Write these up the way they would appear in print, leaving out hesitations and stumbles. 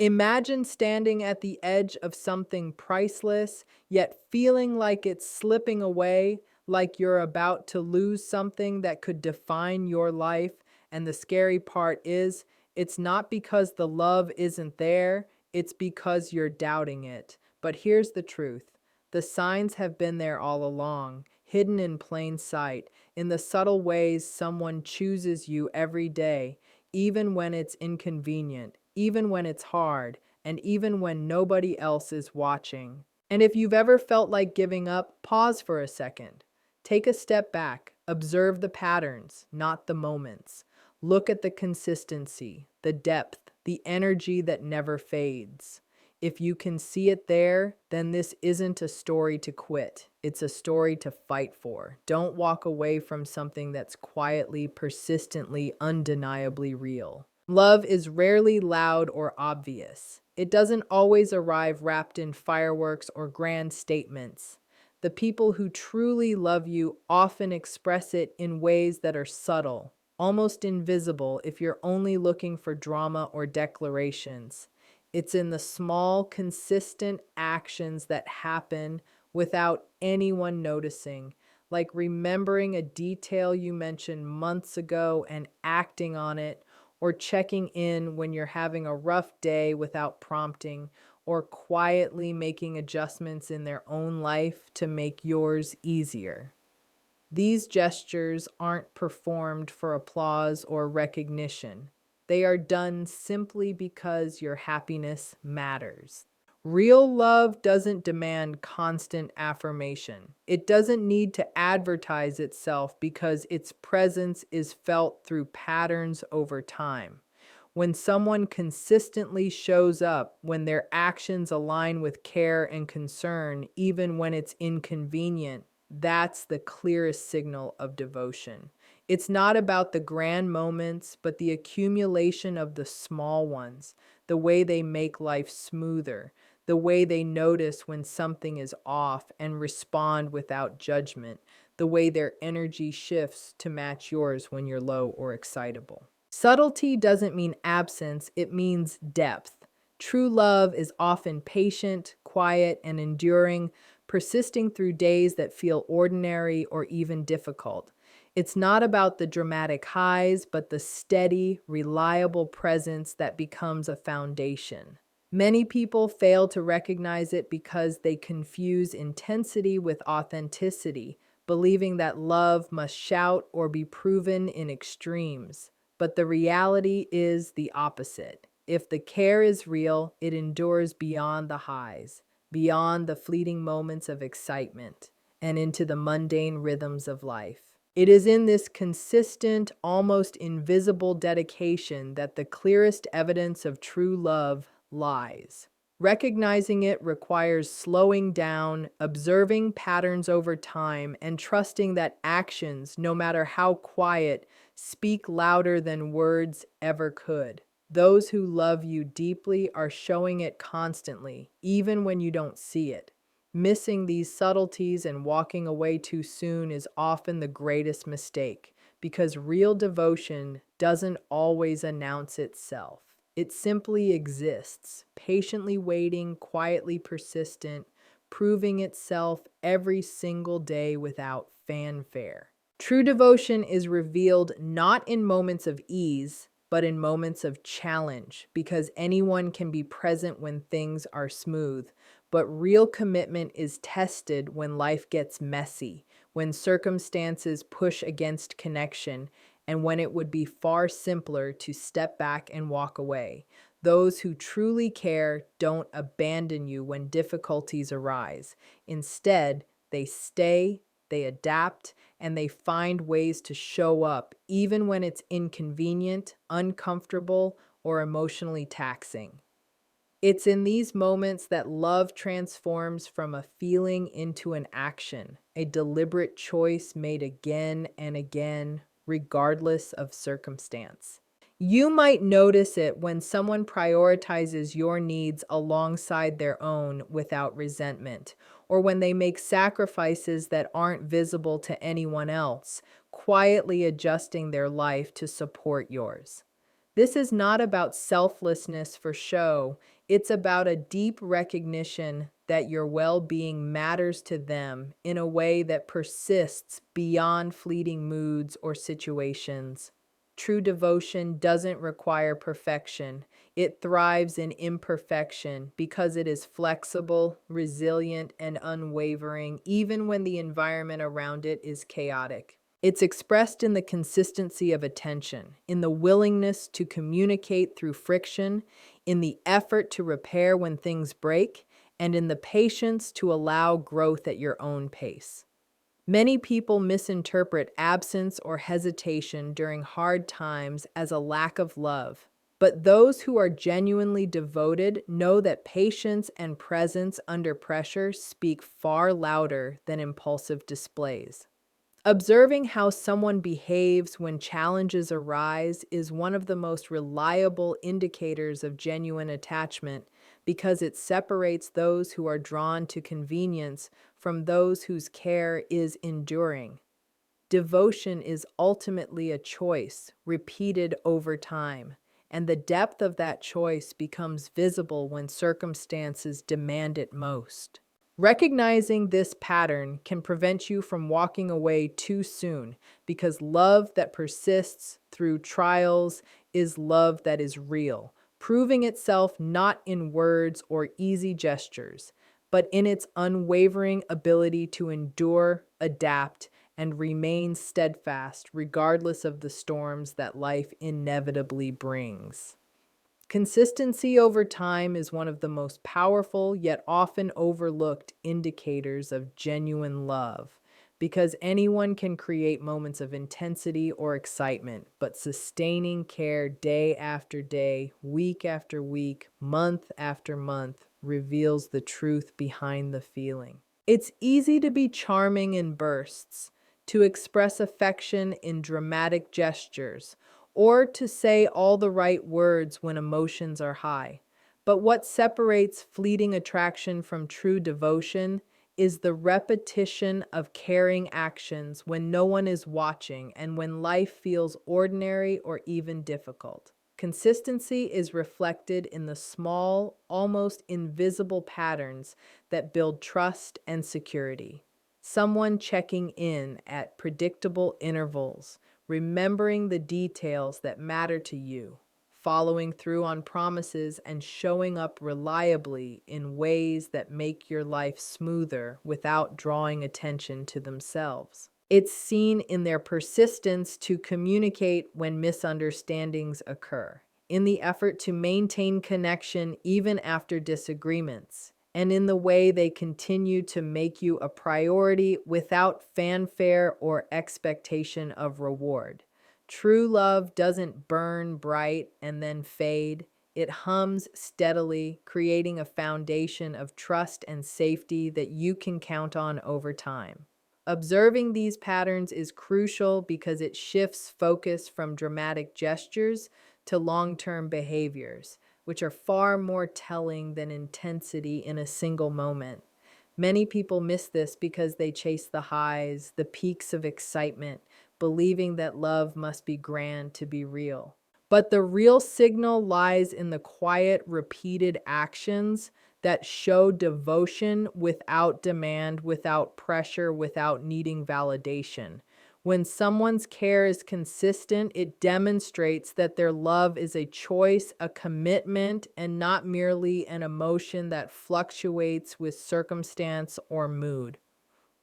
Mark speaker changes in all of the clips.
Speaker 1: Imagine standing at the edge of something priceless, yet feeling like it's slipping away, like you're about to lose something that could define your life. And the scary part is, it's not because the love isn't there, it's because you're doubting it. But here's the truth: the signs have been there all along, hidden in plain sight, in the subtle ways someone chooses you every day, even when it's inconvenient, even when it's hard, and even when nobody else is watching. And if you've ever felt like giving up, pause for a second. Take a step back, observe the patterns, not the moments. Look at the consistency, the depth, the energy that never fades. If you can see it there, then this isn't a story to quit. It's a story to fight for. Don't walk away from something that's quietly, persistently, undeniably real. Love is rarely loud or obvious. It doesn't always arrive wrapped in fireworks or grand statements. The people who truly love you often express it in ways that are subtle, almost invisible if you're only looking for drama or declarations. It's in the small, consistent actions that happen without anyone noticing, like remembering a detail you mentioned months ago and acting on it, or checking in when you're having a rough day without prompting, or quietly making adjustments in their own life to make yours easier. These gestures aren't performed for applause or recognition. They are done simply because your happiness matters. Real love doesn't demand constant affirmation. It doesn't need to advertise itself because its presence is felt through patterns over time. When someone consistently shows up, when their actions align with care and concern, even when it's inconvenient, that's the clearest signal of devotion. It's not about the grand moments, but the accumulation of the small ones, the way they make life smoother, the way they notice when something is off and respond without judgment, the way their energy shifts to match yours when you're low or excitable. Subtlety doesn't mean absence, it means depth. True love is often patient, quiet, and enduring, persisting through days that feel ordinary or even difficult. It's not about the dramatic highs, but the steady, reliable presence that becomes a foundation. Many people fail to recognize it because they confuse intensity with authenticity, believing that love must shout or be proven in extremes. But the reality is the opposite. If the care is real, it endures beyond the highs, beyond the fleeting moments of excitement, and into the mundane rhythms of life. It is in this consistent, almost invisible dedication that the clearest evidence of true love lies. Recognizing it requires slowing down, observing patterns over time, and trusting that actions, no matter how quiet, speak louder than words ever could. Those who love you deeply are showing it constantly, even when you don't see it. Missing these subtleties and walking away too soon is often the greatest mistake, because real devotion doesn't always announce itself. It simply exists, patiently waiting, quietly persistent, proving itself every single day without fanfare. True devotion is revealed not in moments of ease, but in moments of challenge, because anyone can be present when things are smooth. But real commitment is tested when life gets messy, when circumstances push against connection, and when it would be far simpler to step back and walk away. Those who truly care don't abandon you when difficulties arise. Instead, they stay, they adapt, and they find ways to show up even when it's inconvenient, uncomfortable, or emotionally taxing. It's in these moments that love transforms from a feeling into an action, a deliberate choice made again and again, regardless of circumstance. You might notice it when someone prioritizes your needs alongside their own without resentment, or when they make sacrifices that aren't visible to anyone else, quietly adjusting their life to support yours. This is not about selflessness for show. It's about a deep recognition that your well being matters to them in a way that persists beyond fleeting moods or situations. True devotion doesn't require perfection. It thrives in imperfection because it is flexible, resilient, and unwavering, even when the environment around it is chaotic. It's expressed in the consistency of attention, in the willingness to communicate through friction, in the effort to repair when things break, and in the patience to allow growth at your own pace. Many people misinterpret absence or hesitation during hard times as a lack of love. But those who are genuinely devoted know that patience and presence under pressure speak far louder than impulsive displays. Observing how someone behaves when challenges arise is one of the most reliable indicators of genuine attachment because it separates those who are drawn to convenience from those whose care is enduring. Devotion is ultimately a choice repeated over time, and the depth of that choice becomes visible when circumstances demand it most. Recognizing this pattern can prevent you from walking away too soon because love that persists through trials is love that is real, proving itself not in words or easy gestures, but in its unwavering ability to endure, adapt, and remain steadfast regardless of the storms that life inevitably brings. Consistency over time is one of the most powerful yet often overlooked indicators of genuine love because anyone can create moments of intensity or excitement, but sustaining care day after day, week after week, month after month reveals the truth behind the feeling. It's easy to be charming in bursts, to express affection in dramatic gestures, or to say all the right words when emotions are high. But what separates fleeting attraction from true devotion is the repetition of caring actions when no one is watching and when life feels ordinary or even difficult. Consistency is reflected in the small, almost invisible patterns that build trust and security. Someone checking in at predictable intervals, remembering the details that matter to you, following through on promises, and showing up reliably in ways that make your life smoother without drawing attention to themselves. It's seen in their persistence to communicate when misunderstandings occur, in the effort to maintain connection even after disagreements, and in the way they continue to make you a priority without fanfare or expectation of reward. True love doesn't burn bright and then fade. It hums steadily, creating a foundation of trust and safety that you can count on over time. Observing these patterns is crucial because it shifts focus from dramatic gestures to long-term behaviors, which are far more telling than intensity in a single moment. Many people miss this because they chase the highs, the peaks of excitement, believing that love must be grand to be real. But the real signal lies in the quiet, repeated actions that show devotion without demand, without pressure, without needing validation. When someone's care is consistent, it demonstrates that their love is a choice, a commitment, and not merely an emotion that fluctuates with circumstance or mood.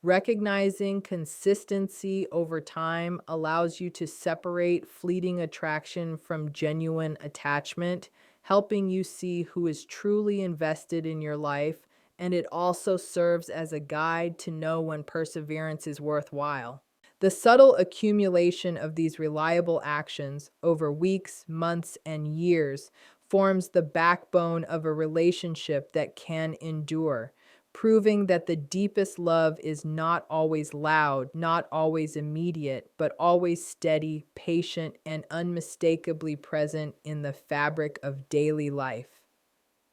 Speaker 1: Recognizing consistency over time allows you to separate fleeting attraction from genuine attachment, helping you see who is truly invested in your life, and it also serves as a guide to know when perseverance is worthwhile. The subtle accumulation of these reliable actions over weeks, months, and years forms the backbone of a relationship that can endure, proving that the deepest love is not always loud, not always immediate, but always steady, patient, and unmistakably present in the fabric of daily life.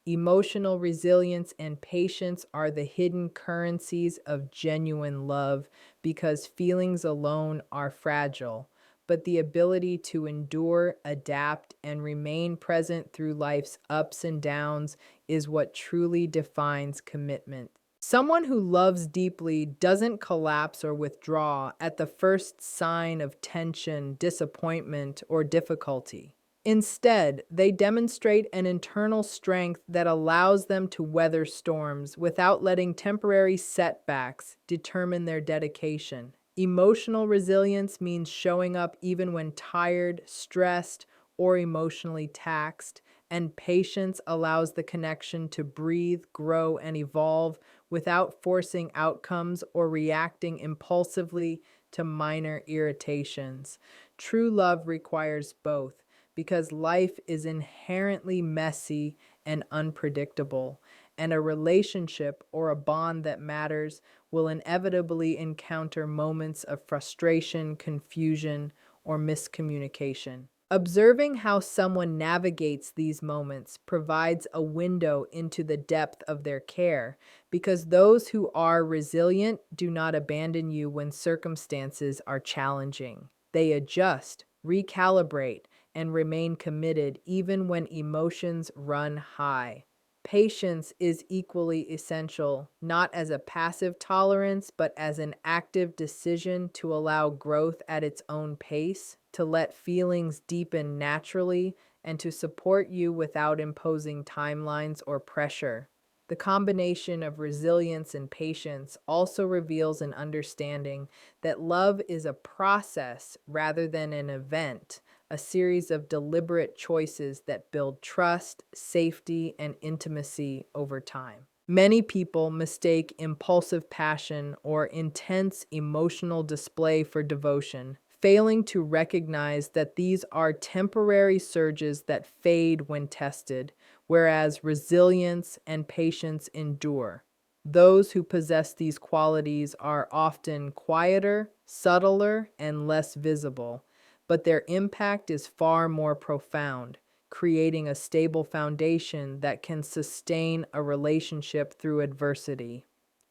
Speaker 1: Emotional resilience and patience are the hidden currencies of genuine love because feelings alone are fragile, but the ability to endure, adapt, and remain present through life's ups and downs is what truly defines commitment. Someone who loves deeply doesn't collapse or withdraw at the first sign of tension, disappointment, or difficulty. Instead, they demonstrate an internal strength that allows them to weather storms without letting temporary setbacks determine their dedication. Emotional resilience means showing up even when tired, stressed, or emotionally taxed, and patience allows the connection to breathe, grow, and evolve without forcing outcomes or reacting impulsively to minor irritations. True love requires both because life is inherently messy and unpredictable, and a relationship or a bond that matters will inevitably encounter moments of frustration, confusion, or miscommunication. Observing how someone navigates these moments provides a window into the depth of their care because those who are resilient do not abandon you when circumstances are challenging. They adjust, recalibrate, and remain committed even when emotions run high. Patience is equally essential, not as a passive tolerance, but as an active decision to allow growth at its own pace, to let feelings deepen naturally, and to support you without imposing timelines or pressure. The combination of resilience and patience also reveals an understanding that love is a process rather than an event, a series of deliberate choices that build trust, safety, and intimacy over time. Many people mistake impulsive passion or intense emotional display for devotion, failing to recognize that these are temporary surges that fade when tested, whereas resilience and patience endure. Those who possess these qualities are often quieter, subtler, and less visible, but their impact is far more profound, creating a stable foundation that can sustain a relationship through adversity.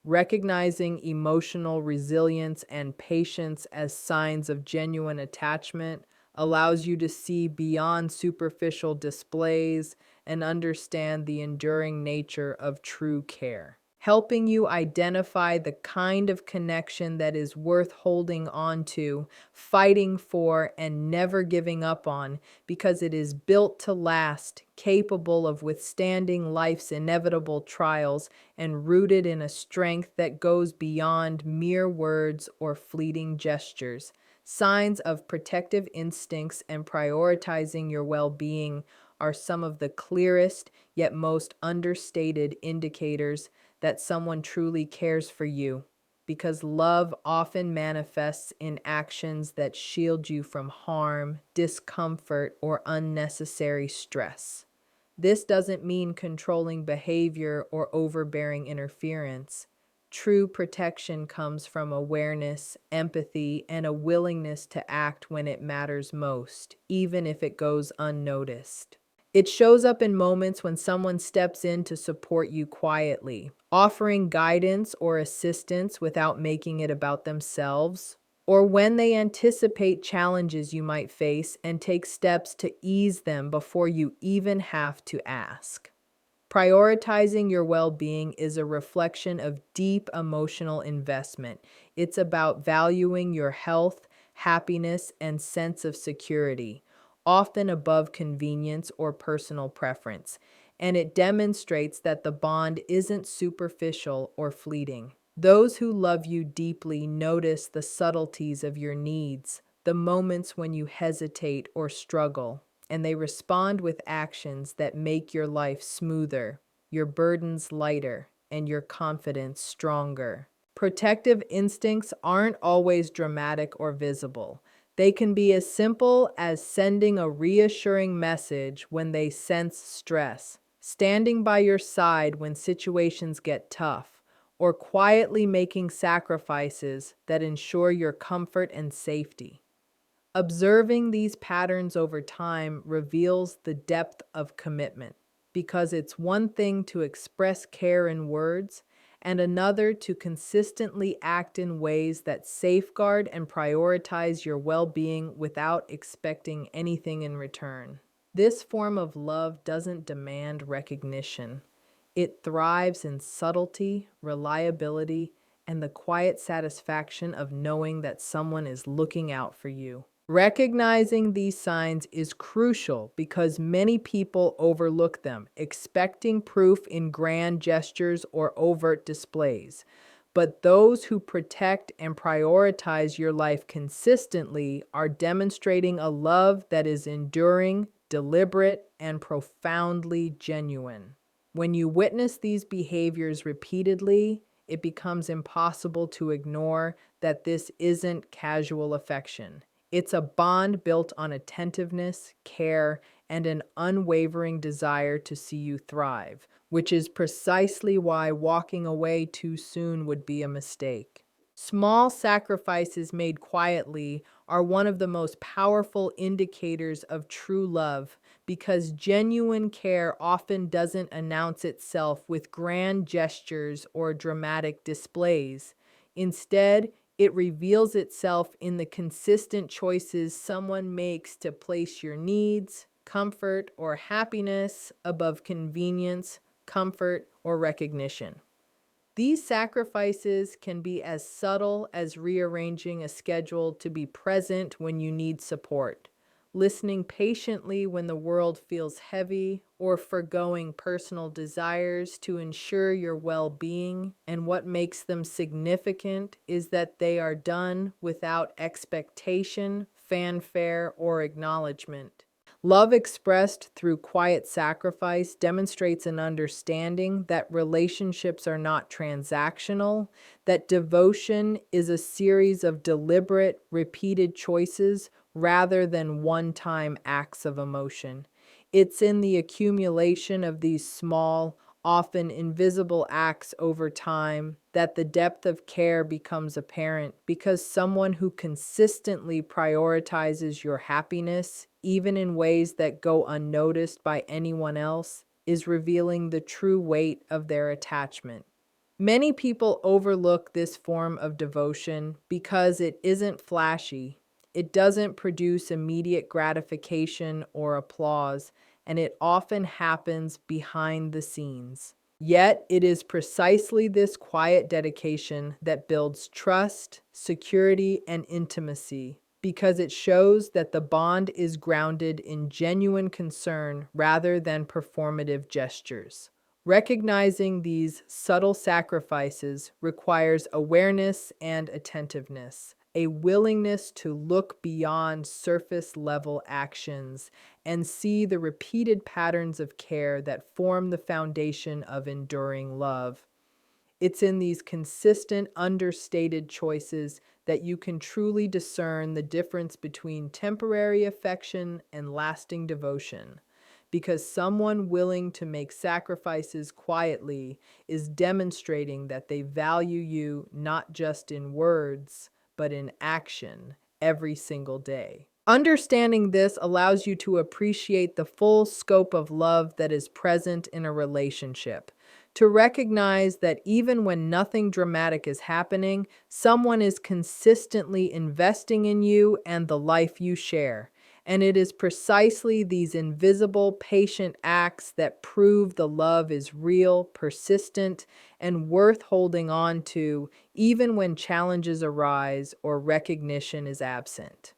Speaker 1: Recognizing emotional resilience and patience as signs of genuine attachment allows you to see beyond superficial displays and understand the enduring nature of true care, helping you identify the kind of connection that is worth holding on to, fighting for, and never giving up on because it is built to last, capable of withstanding life's inevitable trials, and rooted in a strength that goes beyond mere words or fleeting gestures. Signs of protective instincts and prioritizing your well being are some of the clearest yet most understated indicators that someone truly cares for you, because love often manifests in actions that shield you from harm, discomfort, or unnecessary stress. This doesn't mean controlling behavior or overbearing interference. True protection comes from awareness, empathy, and a willingness to act when it matters most, even if it goes unnoticed. It shows up in moments when someone steps in to support you quietly, offering guidance or assistance without making it about themselves, or when they anticipate challenges you might face and take steps to ease them before you even have to ask. Prioritizing your well being is a reflection of deep emotional investment. It's about valuing your health, happiness, and sense of security, often above convenience or personal preference. And it demonstrates that the bond isn't superficial or fleeting. Those who love you deeply notice the subtleties of your needs, the moments when you hesitate or struggle, and they respond with actions that make your life smoother, your burdens lighter, and your confidence stronger. Protective instincts aren't always dramatic or visible. They can be as simple as sending a reassuring message when they sense stress, standing by your side when situations get tough, or quietly making sacrifices that ensure your comfort and safety. Observing these patterns over time reveals the depth of commitment because it's one thing to express care in words, and another to consistently act in ways that safeguard and prioritize your well being without expecting anything in return. This form of love doesn't demand recognition. It thrives in subtlety, reliability, and the quiet satisfaction of knowing that someone is looking out for you. Recognizing these signs is crucial because many people overlook them, expecting proof in grand gestures or overt displays. But those who protect and prioritize your life consistently are demonstrating a love that is enduring, deliberate, and profoundly genuine. When you witness these behaviors repeatedly, it becomes impossible to ignore that this isn't casual affection. It's a bond built on attentiveness, care, and an unwavering desire to see you thrive, which is precisely why walking away too soon would be a mistake. Small sacrifices made quietly are one of the most powerful indicators of true love because genuine care often doesn't announce itself with grand gestures or dramatic displays. Instead, it reveals itself in the consistent choices someone makes to place your needs, comfort, or happiness above convenience, comfort, or recognition. These sacrifices can be as subtle as rearranging a schedule to be present when you need support, listening patiently when the world feels heavy, or forgoing personal desires to ensure your well being. And what makes them significant is that they are done without expectation, fanfare, or acknowledgement. Love expressed through quiet sacrifice demonstrates an understanding that relationships are not transactional, that devotion is a series of deliberate, repeated choices rather than one time acts of emotion. It's in the accumulation of these small, often invisible acts over time that the depth of care becomes apparent because someone who consistently prioritizes your happiness, even in ways that go unnoticed by anyone else, is revealing the true weight of their attachment. Many people overlook this form of devotion because it isn't flashy. It doesn't produce immediate gratification or applause, and it often happens behind the scenes. Yet, it is precisely this quiet dedication that builds trust, security, and intimacy because it shows that the bond is grounded in genuine concern rather than performative gestures. Recognizing these subtle sacrifices requires awareness and attentiveness, a willingness to look beyond surface level actions and see the repeated patterns of care that form the foundation of enduring love. It's in these consistent, understated choices that you can truly discern the difference between temporary affection and lasting devotion. Because someone willing to make sacrifices quietly is demonstrating that they value you not just in words, but in action every single day. Understanding this allows you to appreciate the full scope of love that is present in a relationship, to recognize that even when nothing dramatic is happening, someone is consistently investing in you and the life you share. And it is precisely these invisible, patient acts that prove the love is real, persistent, and worth holding on to, even when challenges arise or recognition is absent.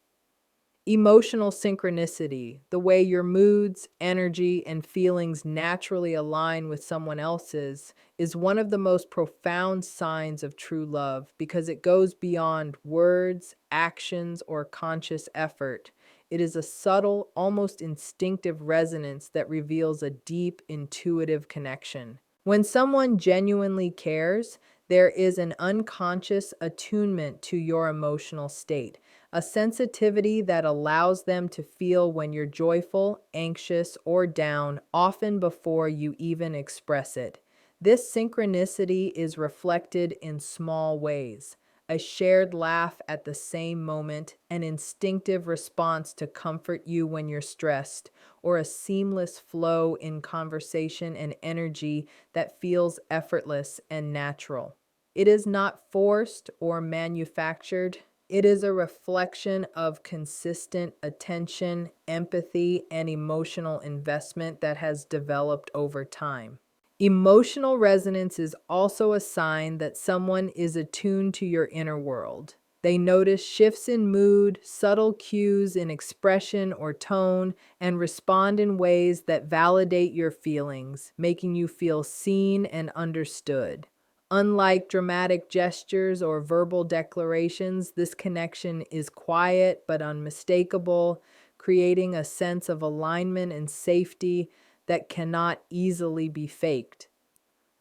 Speaker 1: Emotional synchronicity, the way your moods, energy, and feelings naturally align with someone else's, is one of the most profound signs of true love because it goes beyond words, actions, or conscious effort. It is a subtle, almost instinctive resonance that reveals a deep, intuitive connection. When someone genuinely cares, there is an unconscious attunement to your emotional state, a sensitivity that allows them to feel when you're joyful, anxious, or down, often before you even express it. This synchronicity is reflected in small ways. a shared laugh at the same moment, an instinctive response to comfort you when you're stressed, or a seamless flow in conversation and energy that feels effortless and natural. It is not forced or manufactured. It is a reflection of consistent attention, empathy, and emotional investment that has developed over time. Emotional resonance is also a sign that someone is attuned to your inner world. They notice shifts in mood, subtle cues in expression or tone, and respond in ways that validate your feelings, making you feel seen and understood. Unlike dramatic gestures or verbal declarations, this connection is quiet but unmistakable, creating a sense of alignment and safety that cannot easily be faked.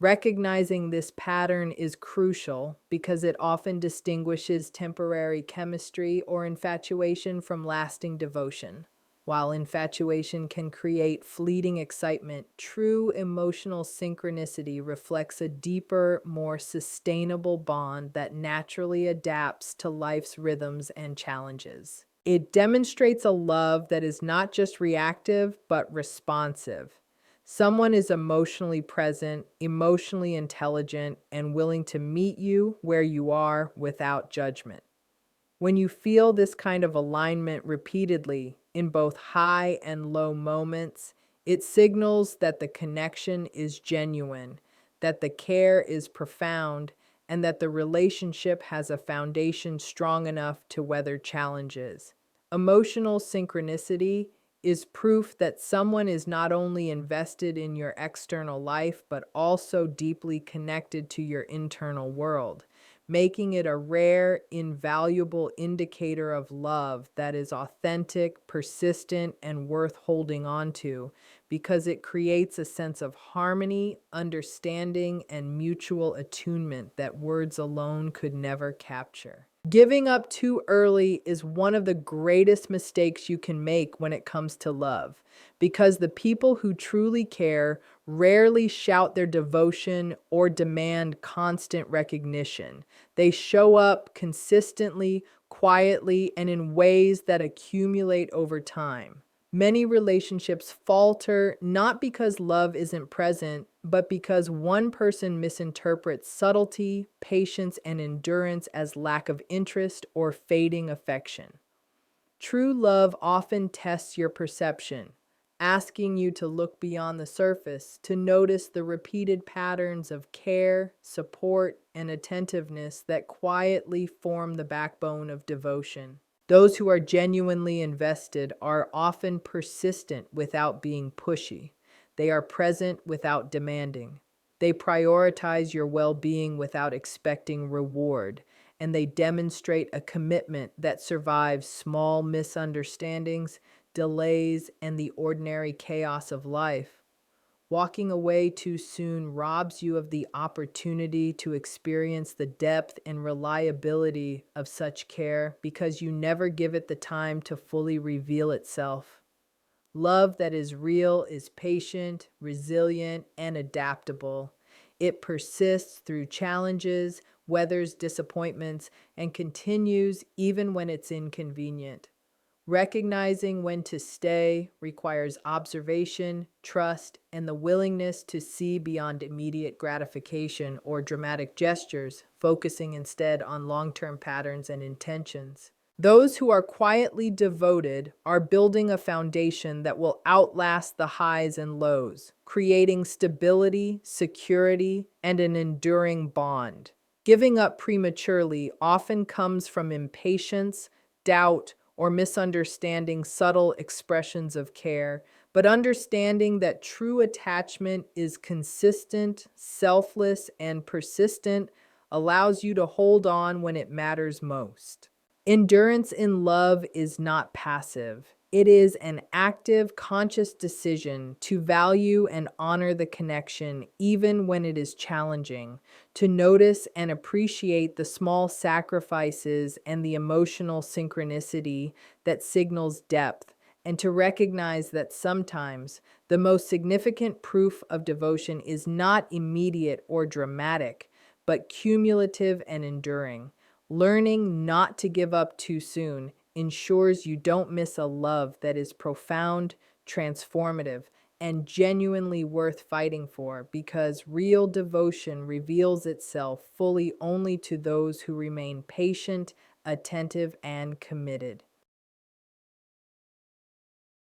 Speaker 1: Recognizing this pattern is crucial because it often distinguishes temporary chemistry or infatuation from lasting devotion. While infatuation can create fleeting excitement, true emotional synchronicity reflects a deeper, more sustainable bond that naturally adapts to life's rhythms and challenges. It demonstrates a love that is not just reactive, but responsive. Someone is emotionally present, emotionally intelligent, and willing to meet you where you are without judgment. When you feel this kind of alignment repeatedly in both high and low moments, it signals that the connection is genuine, that the care is profound, and that the relationship has a foundation strong enough to weather challenges. Emotional synchronicity is proof that someone is not only invested in your external life, but also deeply connected to your internal world, making it a rare, invaluable indicator of love that is authentic, persistent, and worth holding on to because it creates a sense of harmony, understanding, and mutual attunement that words alone could never capture. Giving up too early is one of the greatest mistakes you can make when it comes to love, because the people who truly care rarely shout their devotion or demand constant recognition. They show up consistently, quietly, and in ways that accumulate over time. Many relationships falter not because love isn't present, but because one person misinterprets subtlety, patience, and endurance as lack of interest or fading affection. True love often tests your perception, asking you to look beyond the surface, to notice the repeated patterns of care, support, and attentiveness that quietly form the backbone of devotion. Those who are genuinely invested are often persistent without being pushy. They are present without demanding. They prioritize your well-being without expecting reward, and they demonstrate a commitment that survives small misunderstandings, delays, and the ordinary chaos of life. Walking away too soon robs you of the opportunity to experience the depth and reliability of such care because you never give it the time to fully reveal itself. Love that is real is patient, resilient, and adaptable. It persists through challenges, weathers disappointments, and continues even when it's inconvenient. Recognizing when to stay requires observation, trust, and the willingness to see beyond immediate gratification or dramatic gestures, focusing instead on long-term patterns and intentions. Those who are quietly devoted are building a foundation that will outlast the highs and lows, creating stability, security, and an enduring bond. Giving up prematurely often comes from impatience, doubt, or misunderstanding subtle expressions of care, but understanding that true attachment is consistent, selfless, and persistent allows you to hold on when it matters most. Endurance in love is not passive. It is an active, conscious decision to value and honor the connection even when it is challenging, to notice and appreciate the small sacrifices and the emotional synchronicity that signals depth, and to recognize that sometimes the most significant proof of devotion is not immediate or dramatic, but cumulative and enduring. Learning not to give up too soon ensures you don't miss a love that is profound, transformative, and genuinely worth fighting for, because real devotion reveals itself fully only to those who remain patient, attentive, and committed.